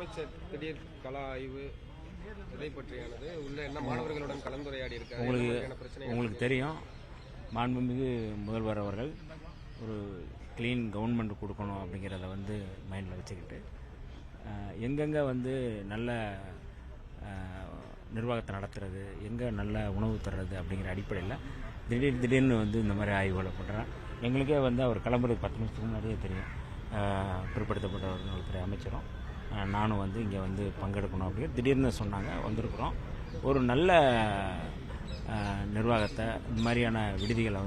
முதலமைச்சர் திடீர் கள ஆய்வு இதை பற்றியானது உள்ள என்ன மாணவர்களுடன் கலந்துரையாடி இருக்காரு. உங்களுக்கு தெரியும், மாண்புமிகு முதல்வர் அவர்கள் ஒரு கிளீன் கவர்மெண்ட் கொடுக்கணும் அப்படிங்கிறத மைண்டில் வச்சுக்கிட்டு எங்கெங்கே நல்ல நிர்வாகத்தை நடத்துறது, எங்கே நல்ல உணவு தர்றது அப்படிங்கிற அடிப்படையில் திடீர்னு இந்த மாதிரி ஆய்வுகளை பண்ணுறேன். எங்களுக்கே அவர் கிளம்புறதுக்கு 10 நிமிஷத்துக்கு முன்னாடியே தெரியும். பிற்படுத்தப்பட்டவர்களுடைய அமைச்சரும் நானும் இங்கே பங்கெடுக்கணும் அப்படின்னு திடீர்னு சொன்னாங்க. வந்திருக்கிறோம். ஒரு நல்ல நிர்வாகத்தை, இந்த மாதிரியான விடுதிகளை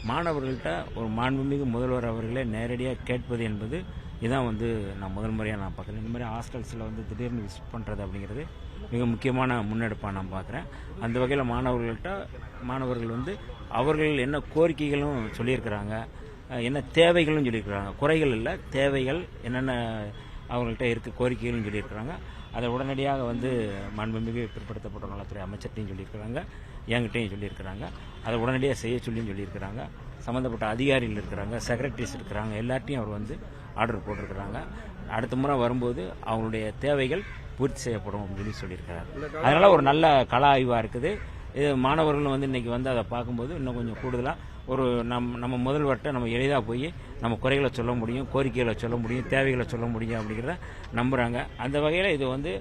மாணவர்கள்ட்ட ஒரு மாண்புமிகு முதல்வர் அவர்களே நேரடியாக கேட்பது என்பது இதான் நான் முதல் முறையாக நான் பார்க்குறேன். இந்த மாதிரி ஹாஸ்டல்ஸில் திடீர்னு விசிட் பண்ணுறது அப்படிங்கிறது மிக முக்கியமான முன்னெடுப்பாக நான் பார்க்குறேன். அந்த வகையில் மாணவர்கள் அவர்கள் என்ன கோரிக்கைகளும் சொல்லியிருக்கிறாங்க, என்ன தேவைகளும் சொல்லியிருக்கிறாங்க. குறைகள் இல்லை, தேவைகள் என்னென்ன அவங்கள்ட்ட இருக்க கோரிக்கைகளும் சொல்லியிருக்கிறாங்க. அதை உடனடியாக மாண்புமிகு பிற்படுத்தப்பட்ட நலத்துறை அமைச்சர்கிட்டையும் சொல்லியிருக்கிறாங்க, என்கிட்டையும் சொல்லியிருக்கிறாங்க. அதை உடனடியாக செய்ய சொல்லியும் சொல்லியிருக்கிறாங்க. சம்மந்தப்பட்ட அதிகாரிகள் இருக்கிறாங்க, செக்ரட்டரிஸ் இருக்கிறாங்க, எல்லார்ட்டையும் அவர் ஆர்டர் போட்டிருக்கிறாங்க. அடுத்த முறை வரும்போது அவங்களுடைய தேவைகள் பூர்த்தி செய்யப்படும் அப்படின்னு சொல்லியிருக்கிறார். அதனால் ஒரு நல்ல கள ஆய்வாக இருக்குது. இது மாணவர்களும் இன்னைக்கு அதை பார்க்கும்போது இன்னும் கொஞ்சம் கூடுதலாக ஒரு நம்ம முதல்வர்கிட்ட நம்ம எளிதாக போய் நம்ம குறைகளை சொல்ல முடியும், கோரிக்கைகளை சொல்ல முடியும், தேவைகளை சொல்ல முடியும் அப்படிங்கிறத நம்புகிறாங்க. அந்த வகையில் இது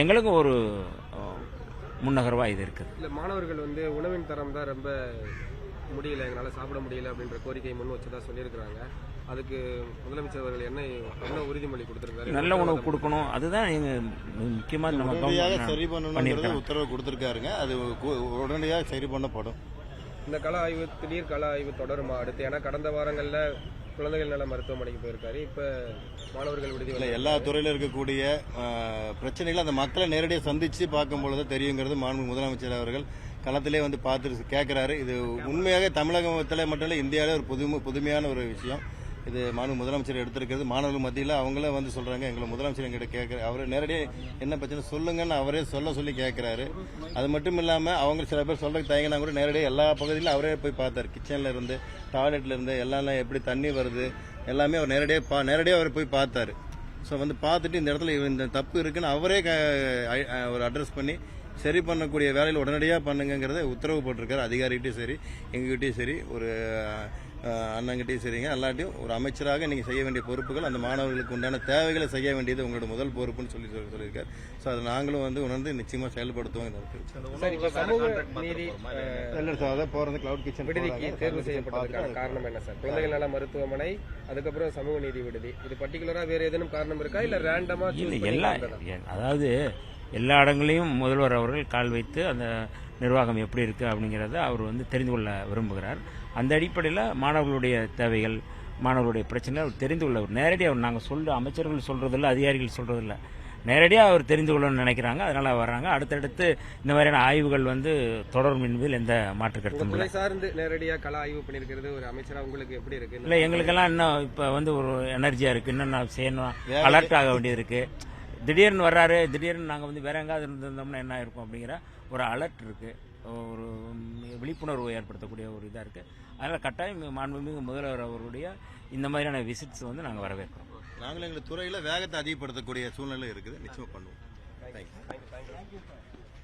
எங்களுக்கும் ஒரு முன்னகர்வாக இது இருக்குது. இல்லை, மாணவர்கள் உணவின் தரம் தான் ரொம்ப முடியல, எங்களால் சாப்பிட முடியல அப்படின்ற கோரிக்கை முன் வச்சுதான் சொல்லியிருக்கிறாங்க. அதுக்கு முதலமைச்சர் அவர்கள் என்ன உறுதிமொழி கொடுத்திருக்காரு? நல்ல உணவு கொடுக்கணும், அதுதான் முக்கியமாக நம்ம சரி பண்ணணும் உத்தரவு கொடுத்திருக்காருங்க. அது உடனடியாக சரி பண்ணப்படும். இந்த கள ஆய்வு, திடீர் கள ஆய்வு தொடருமா அடுத்து? ஏன்னா கடந்த வாரங்களில் குழந்தைகள் நல மருத்துவமனைக்கு போயிருக்காரு. இப்போ மாணவர்கள் விடுதி எல்லா துறையில இருக்கக்கூடிய பிரச்சனைகளை அந்த மக்களை நேரடியாக சந்திச்சு பார்க்கும் பொழுது தெரியுங்கிறது மாண்பு முதலமைச்சர் அவர்கள் களத்திலே பார்த்து கேட்கிறாரு. இது உண்மையாக தமிழகத்தில் மட்டும் இல்லை, இந்தியாவிலே ஒரு புதுமையான ஒரு விஷயம். இது மாண்பு முதலமைச்சர் எடுத்திருக்கிறது. மாணவர்கள் மத்தியில் அவங்களே சொல்றாங்க, எங்களை முதலமைச்சர் எங்கிட்ட கேட்கிறார், அவர் நேரடியாக என்ன பிரச்சனை சொல்லுங்கன்னு அவரே சொல்லி கேட்கிறாரு. அது மட்டும் இல்லாமல் அவங்க சில பேர் சொல்றதுக்கு தயங்கினா கூட நேரடியாக எல்லா பகுதியிலும் அவரே போய் பார்த்தார். கிச்சன்ல இருந்து, டாய்லெட்ல இருந்து எல்லாம் எப்படி தண்ணி வருது எல்லாமே அவர் நேரடியாக அவர் போய் பார்த்தாரு. ஸோ பார்த்துட்டு இந்த இடத்துல இந்த தப்பு இருக்குன்னு அவரே ஒரு அட்ரஸ் பண்ணி சரி பண்ணக்கூடிய வேலையில் உடனடியாக பண்ணுங்கிறத உத்தரவு போட்டிருக்காரு. அதிகாரிகிட்டையும் சரி, எங்ககிட்டையும் சரி, ஒரு அண்ணங்கிட்டையும் சரிங்க, எல்லாட்டையும் ஒரு அமைச்சராக நீங்கள் செய்ய வேண்டிய பொறுப்புகள், அந்த மாணவர்களுக்கு உண்டான தேவைகளை செய்ய வேண்டியது உங்களோட முதல் பொறுப்புன்னு சொல்லியிருக்காரு. ஸோ அதை நாங்களும் உணர்ந்து நிச்சயமாக செயல்படுத்துவோம். தேர்வு செய்யப்பட்டதுக்கான காரணம் என்ன சார்? குழந்தைகள் நல மருத்துவமனை, அதுக்கப்புறம் சமூக நீதி விடுதி, இது பர்டிகுலரா வேற ஏதேனும் காரணம் இருக்கா, இல்ல ரேண்டமா? அதாவது எல்லா இடங்களையும் முதல்வர் அவர்கள் கால் வைத்து அந்த நிர்வாகம் எப்படி இருக்கு அப்படிங்கிறத அவர் தெரிந்து கொள்ள விரும்புகிறார். அந்த அடிப்படையில் மாணவர்களுடைய தேவைகள், மாணவர்களுடைய பிரச்சனை அவர் தெரிந்து கொள்ள நேரடியாக நாங்கள் அமைச்சர்கள் சொல்றதில்ல, அதிகாரிகள் சொல்றதில்ல, நேரடியாக அவர் தெரிந்து கொள்ளணும்னு நினைக்கிறாங்க. அதனால வர்றாங்க. அடுத்தடுத்து இந்த மாதிரியான ஆய்வுகள் தொடரும் என்பதில் எந்த மாற்று கருத்தும் இல்லை. சார்ந்து நேரடியாக கள ஆய்வு பண்ணியிருக்கிறது ஒரு அமைச்சரா உங்களுக்கு எப்படி இருக்கு? இல்லை, எங்களுக்கெல்லாம் இன்னும் இப்போ ஒரு எனர்ஜியா இருக்கு, இன்னும் நான் செய்யணும், அலர்ட் ஆக வேண்டியது இருக்கு. திடீர்னு வர்றாரு, திடீர்னு நாங்கள் வேற எங்காவது இருந்திருந்தோம்னா என்ன இருக்கும் அப்படிங்கிற ஒரு அலர்ட் இருக்கு, ஒரு விழிப்புணர்வு ஏற்படுத்தக்கூடிய ஒரு இதாக இருக்கு. அதனால் கட்டாயம் மாண்புமிகு முதல்வர் அவருடைய இந்த மாதிரியான விசிட்ஸ் நாங்கள் வரவேற்கிறோம். நாங்கள் எங்கள் துறையில் வேகத்தை அதிகப்படுத்தக்கூடிய சூழ்நிலை இருக்குது, நிச்சயமாக பண்ணுவோம். தேங்க்யூ.